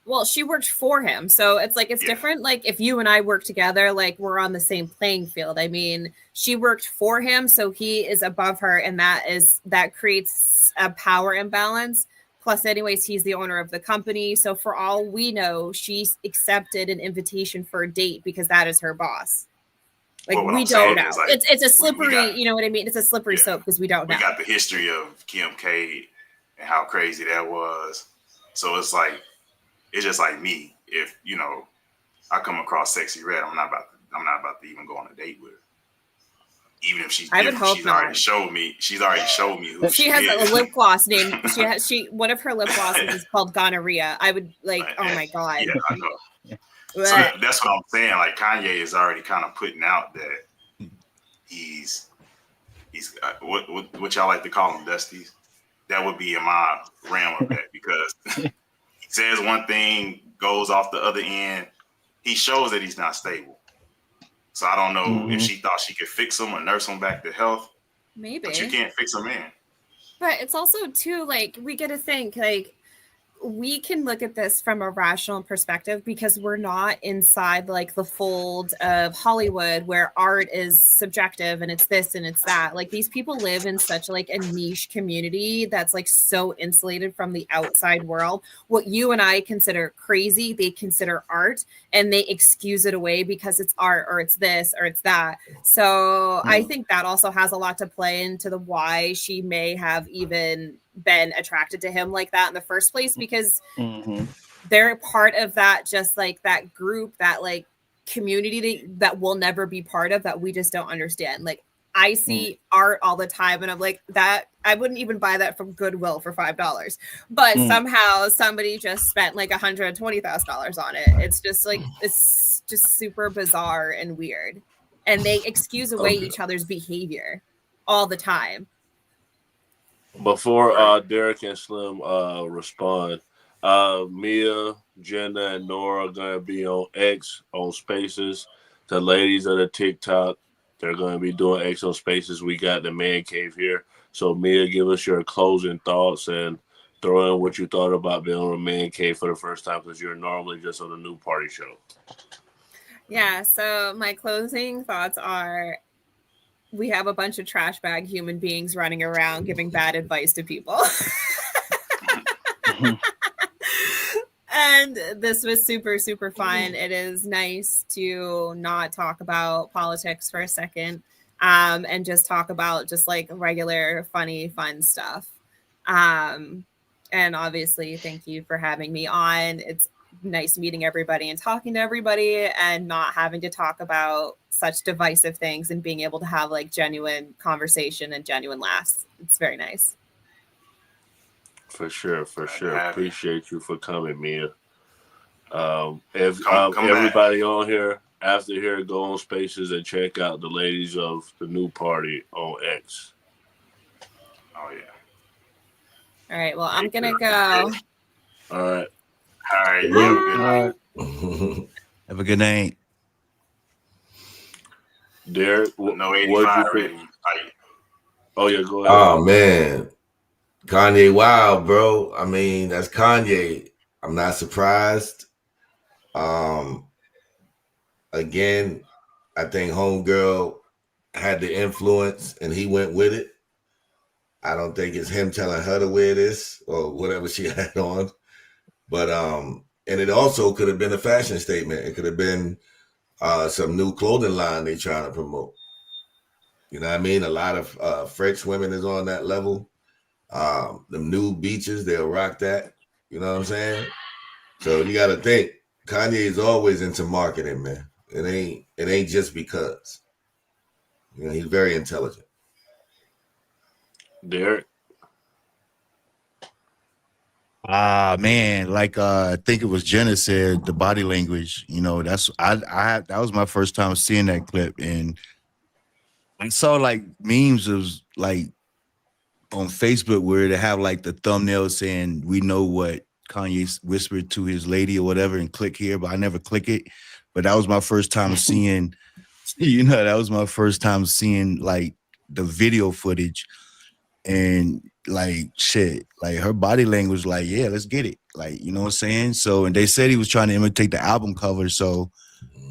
Well, she worked for him. So it's like, it's different. Like if you and I work together, like we're on the same playing field. I mean, she worked for him. So he is above her. And that creates a power imbalance. Plus, anyways, he's the owner of the company. So for all we know, she's accepted an invitation for a date because that is her boss. Like, we don't know. Like, it's a slippery, you know what I mean? It's a slippery slope because we don't know. We got the history of Kim K and how crazy that was. So it's just like me. If, you know, I come across Sexy Red, I'm not about to even go on a date with her. Even if she's different, she's already showed me who she has is. a lip gloss named one of her lip glosses is called Gonorrhea. I would oh my God. Yeah, I know. So that's what I'm saying. Like Kanye is already kind of putting out that he's what y'all like to call him, Dusties. That would be in my realm of that because he says one thing, goes off the other end. He shows that he's not stable. So I don't know if she thought she could fix him or nurse him back to health. Maybe. But you can't fix a man. But it's also too like we got to think like we can look at this from a rational perspective because we're not inside like the fold of Hollywood where art is subjective and it's this and it's that. Like these people live in such like a niche community that's like so insulated from the outside world. What you and I consider crazy, they consider art, and they excuse it away because it's art or it's this or it's that. So I think that also has a lot to play into the why she may have even been attracted to him like that in the first place, because they're part of that, just like that group, that like community that we'll never be part of, that we just don't understand. Like I see art all the time and I'm like, that I wouldn't even buy that from Goodwill for $5, but somehow somebody just spent like $120,000 on it. It's just like, it's just super bizarre and weird, and they excuse away each other's behavior all the time. Before Derek and Slim respond, Mia, Jenna, and Nora are going to be on X on Spaces. The ladies of the TikTok, they're going to be doing X on Spaces. We got the man cave here. So Mia, give us your closing thoughts and throw in what you thought about being on a man cave for the first time, because you're normally just on a new party show. Yeah, so my closing thoughts are, we have a bunch of trash bag human beings running around giving bad advice to people. And this was super, super fun. It is nice to not talk about politics for a second, and just talk about just like regular, funny, fun stuff. And obviously, thank you for having me on. It's nice meeting everybody and talking to everybody and not having to talk about such divisive things and being able to have like genuine conversation and genuine laughs. It's very nice. For sure. Appreciate you for coming, Mia. If everybody on here, after here, go on Spaces and check out the ladies of the new party on X. Oh, yeah. All right. Well, I'm going to go. All right. You have a good night. Have a good night. Derek, no 85 rating. Oh, yeah, go ahead. Oh, man. Kanye Wild, bro. I mean, that's Kanye. I'm not surprised. Again, I think Homegirl had the influence and he went with it. I don't think it's him telling her to wear this or whatever she had on. But and it also could have been a fashion statement. It could have been some new clothing line they're trying to promote. You know what I mean? A lot of French women is on that level. The new beaches, they'll rock that. You know what I'm saying? So you got to think, Kanye is always into marketing, man. It ain't just because. You know, he's very intelligent. Derek? Man, like I think it was Jenna said, the body language, you know, that was my first time seeing that clip, and I saw like memes of like on Facebook where they have like the thumbnail saying we know what Kanye whispered to his lady or whatever, and click here, but I never click it. But that was my first time seeing, that was my first time seeing like the video footage. And like shit, like her body language, like, yeah, let's get it. Like, you know what I'm saying? So, and they said he was trying to imitate the album cover. So,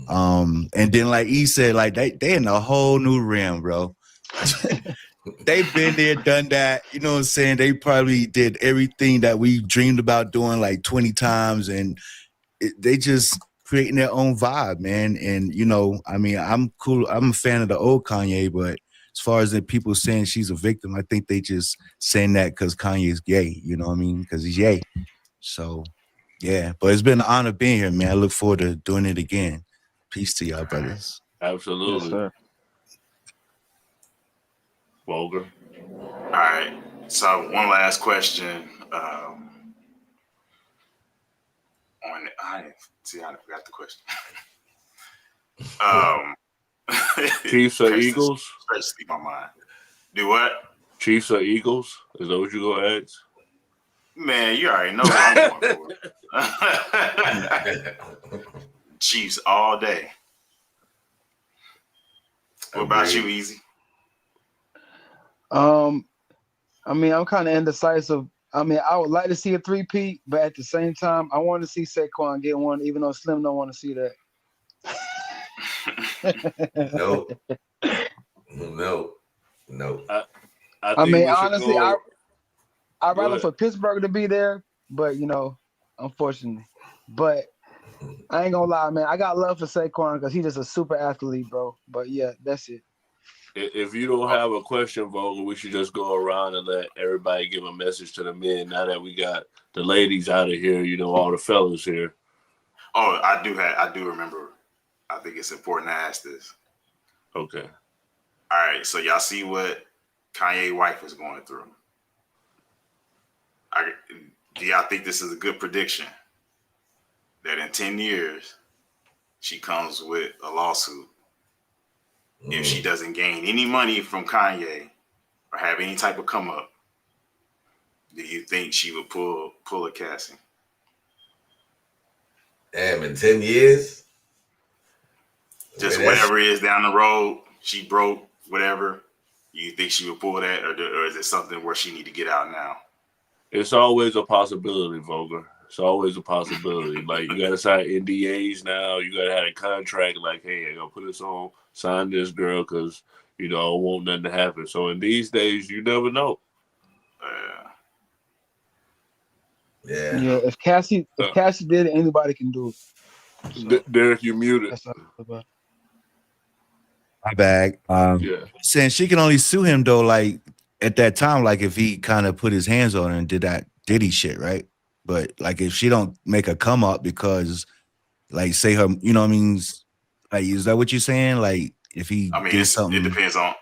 and then like he said, like they in a whole new realm, bro. They've been there, done that. You know what I'm saying? They probably did everything that we dreamed about doing like 20 times, and they just creating their own vibe, man. And you know, I mean, I'm cool. I'm a fan of the old Kanye, but as far as the people saying she's a victim, I think they just saying that because Kanye's gay, you know what I mean? Because he's gay. So, yeah. But it's been an honor being here, man. I look forward to doing it again. Peace to y'all, brothers. Absolutely. Yes, sir. Vulgar. All right. So one last question. I forgot the question. Chiefs or Eagles? Straight sleep my mind. Do what? Chiefs or Eagles? Is that what you gonna ask? Man, you already know what I'm going for. Chiefs all day. What about you, Easy? I mean, I'm kind of indecisive. I mean, I would like to see a three-peat, but at the same time, I want to see Saquon get one, even though Slim don't want to see that. Nope. No. I mean, honestly, go. I'd rather for Pittsburgh to be there, but unfortunately. But I ain't gonna lie, man. I got love for Saquon because he's just a super athlete, bro. But yeah, that's it. If you don't have a question, Vogel, we should just go around and let everybody give a message to the men. Now that we got the ladies out of here, all the fellas here. Oh, I do remember. I think it's important to ask this. Okay. All right. So y'all see what Kanye wife is going through. Do y'all think this is a good prediction? That in 10 years, she comes with a lawsuit. If she doesn't gain any money from Kanye or have any type of come up, do you think she would pull a Cassie? Damn, in 10 years? Just whatever it is down the road, she broke, whatever. You think she would pull that, or is it something where she need to get out now? It's always a possibility, Vogel. It's always a possibility. Like, you got to sign NDAs now. You got to have a contract like, hey, I'm going to put this on, sign this girl because, I don't want nothing to happen. So in these days, you never know. Yeah. Yeah, if Cassie did it, anybody can do it. So, Derek, you muted. My bag. Saying she can only sue him though, like at that time, like if he kind of put his hands on her and did that Diddy shit, right? But like if she don't make a come up because, like, say her, like, is that what you're saying? Like if he did something, it depends on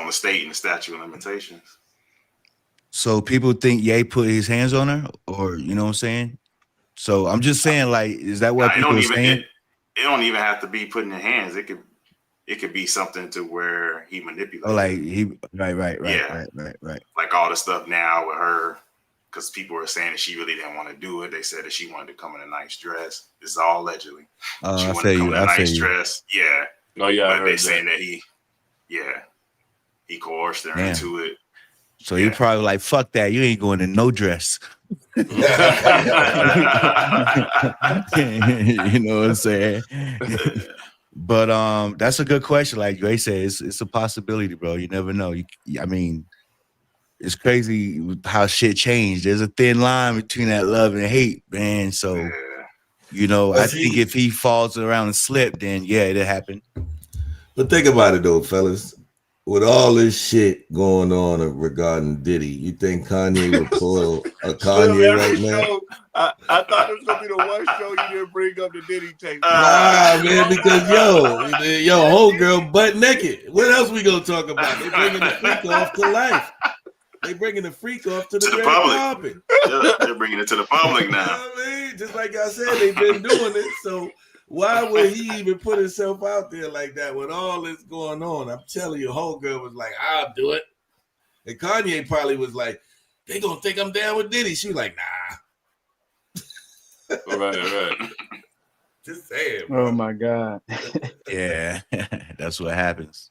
the state and the statute of limitations. So people think Ye put his hands on her, or you know what I'm saying? So I'm just saying, like, is that what people are saying? It don't even have to be putting in hands. It could be something to where he manipulates. Oh, like right. Like all the stuff now with her, because people were saying that she really didn't want to do it. They said that she wanted to come in a nice dress. This is all allegedly. She wanted to come in a nice dress. Yeah. Oh yeah. But they saying that he coerced her into it. So he probably like, fuck that. You ain't going in no dress. You know what I'm saying? But that's a good question. Like Gray said, it's a possibility, bro. You never know. It's crazy how shit changed. There's a thin line between that love and hate, man. So, I think if he falls around and slip, then yeah, it'll happen. But think about it though, fellas. With all this shit going on regarding Diddy, you think Kanye would pull a Kanye right now? I thought it was gonna be the one show you didn't bring up the Diddy tape. Nah, man, because yo, whole girl butt naked. What else we gonna talk about? They bringing the freak off to life. They bringing the freak off to the public. Yeah, they're bringing it to the public now. I mean, just like I said, they've been doing it. So why would he even put himself out there like that with all this going on? I'm telling you, whole girl was like, I'll do it. And Kanye probably was like, they gonna think I'm down with Diddy. She was like, nah. Right. Just saying. Bro. Oh my God. Yeah, that's what happens.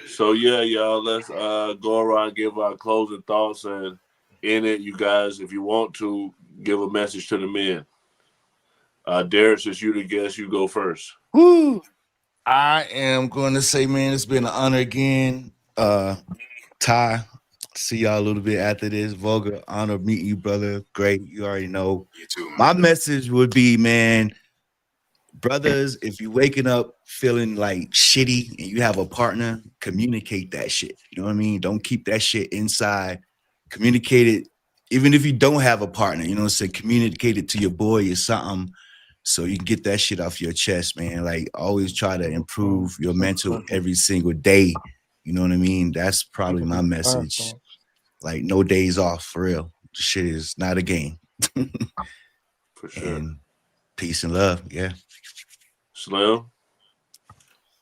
So yeah, y'all, let's go around and give our closing thoughts, and in it, you guys, if you want to, give a message to the men. Derek, since you the guest, you go first. Woo! I am going to say, man, it's been an honor again. Ty, see y'all a little bit after this. Vulgar, honor meeting you, brother. Great, you already know. You too, man. My message would be, man, brothers, if you're waking up feeling like shitty and you have a partner, communicate that shit. You know what I mean? Don't keep that shit inside. Communicate it, even if you don't have a partner. You know what I'm saying? Communicate it to your boy or something, so you can get that shit off your chest, man. Like, always try to improve your mental every single day. You know what I mean? That's probably my message. Like, no days off, for real. The shit is not a game. For sure. And peace and love, yeah. Slim?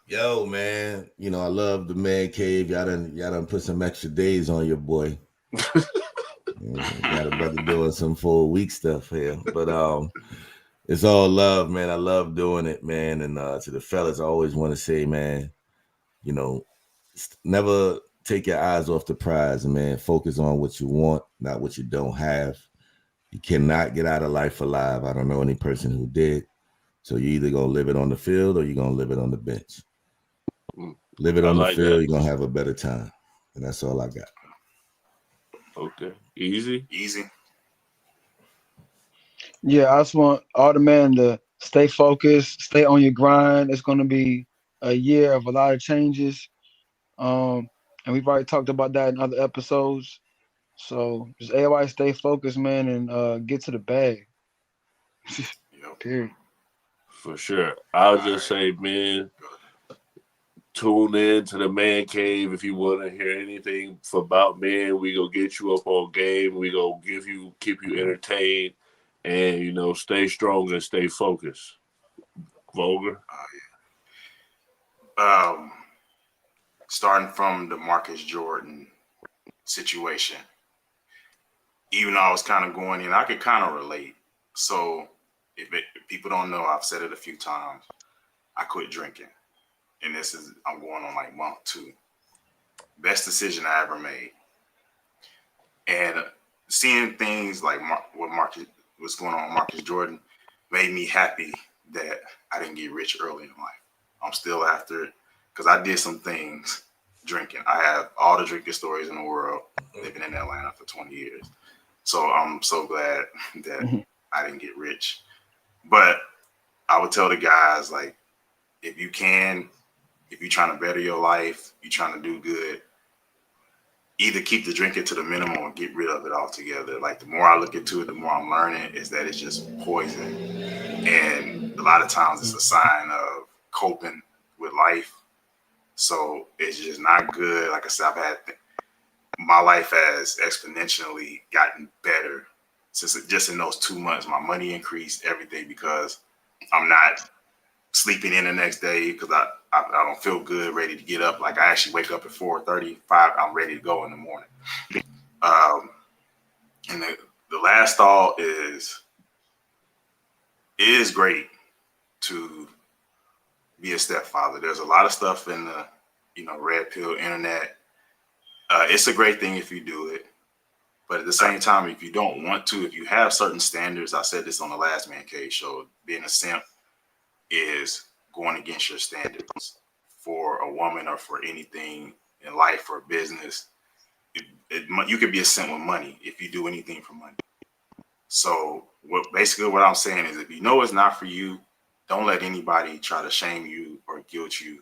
Yo, man, I love the man cave. Y'all done put some extra days on your boy. Got a brother doing some full week stuff here. But it's all love, man. I love doing it, man. And to the fellas, I always want to say, man, never take your eyes off the prize, man. Focus on what you want, not what you don't have. You cannot get out of life alive. I don't know any person who did. So you either gonna live it on the field or you're gonna live it on the bench. Live it on the field, you're gonna have a better time. And that's all I got. Okay. Easy. Yeah, I just want all the men to stay focused, stay on your grind. It's gonna be a year of a lot of changes. And we've already talked about that in other episodes. So just everybody stay focused, man, and get to the bag. Period. For sure. I'll just say, man, tune in to the Man Cave if you want to hear anything about men. We gonna get you up on game. We gonna keep you entertained, and stay strong and stay focused. Vulgar. Starting from the Marcus Jordan situation, even though I was kind of going in, I could kind of relate. So if people don't know, I've said it a few times. I quit drinking, and I'm going on like month 2. Best decision I ever made. And seeing things like what's going on with Marcus Jordan made me happy that I didn't get rich early in life. I'm still after it because I did some things drinking. I have all the drinking stories in the world, living in Atlanta for 20 years. So I'm so glad that I didn't get rich. But I would tell the guys, like, if you're trying to better your life, you're trying to do good, either keep the drinking to the minimum or get rid of it altogether. Like, the more I look into it, the more I'm learning is that it's just poison. And a lot of times it's a sign of coping with life. So it's just not good. Like I said, my life has exponentially gotten better since just in those 2 months. My money increased, everything, because I'm not sleeping in the next day because I don't feel good, ready to get up. Like, I actually wake up at 4:35. I'm ready to go in the morning. And the last thought is, it is great to be a stepfather. There's a lot of stuff in the red pill internet. It's a great thing if you do it, but at the same time, if you don't want to, if you have certain standards, I said this on the last Man Cave show, being a simp is going against your standards for a woman or for anything in life or business. You could be a simp with money if you do anything for money. So basically what I'm saying is, if you know it's not for you, don't let anybody try to shame you or guilt you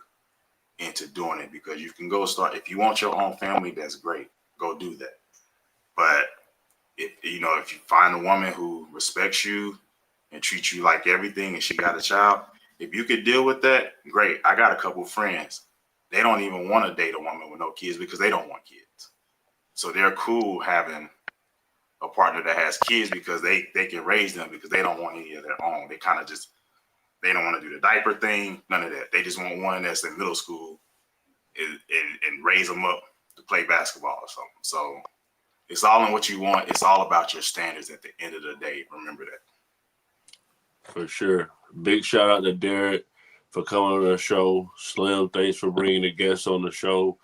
into doing it, because you can go start. If you want your own family, that's great. Go do that. But if you find a woman who respects you and treats you like everything and she got a child, if you could deal with that, great. I got a couple friends. They don't even want to date a woman with no kids because they don't want kids. So they're cool having a partner that has kids because they can raise them, because they don't want any of their own. They kind of they don't want to do the diaper thing, none of that. They just want one that's in middle school and raise them up to play basketball or something. So it's all in what you want. It's all about your standards at the end of the day. Remember that. For sure. Big shout out to Derek for coming on the show. Slim, thanks for bringing the guests on the show.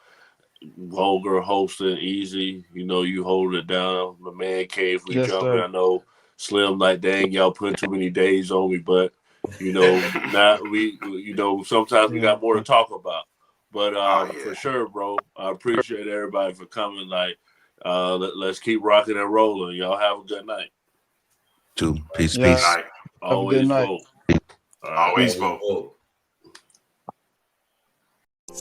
Vulgar hosting, Easy. You hold it down. The Man Cave, we Yes, jumping. sir. I know Slim, like, dang, y'all putting too many days on me, but now sometimes we got more to talk about. But for sure, bro, I appreciate everybody for coming. Like, let's keep rocking and rolling. Y'all have a good night. Peace. Always vote. Always vote.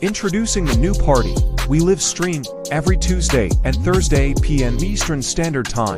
Introducing the new party. We live stream every Tuesday and Thursday p.m. Eastern Standard Time.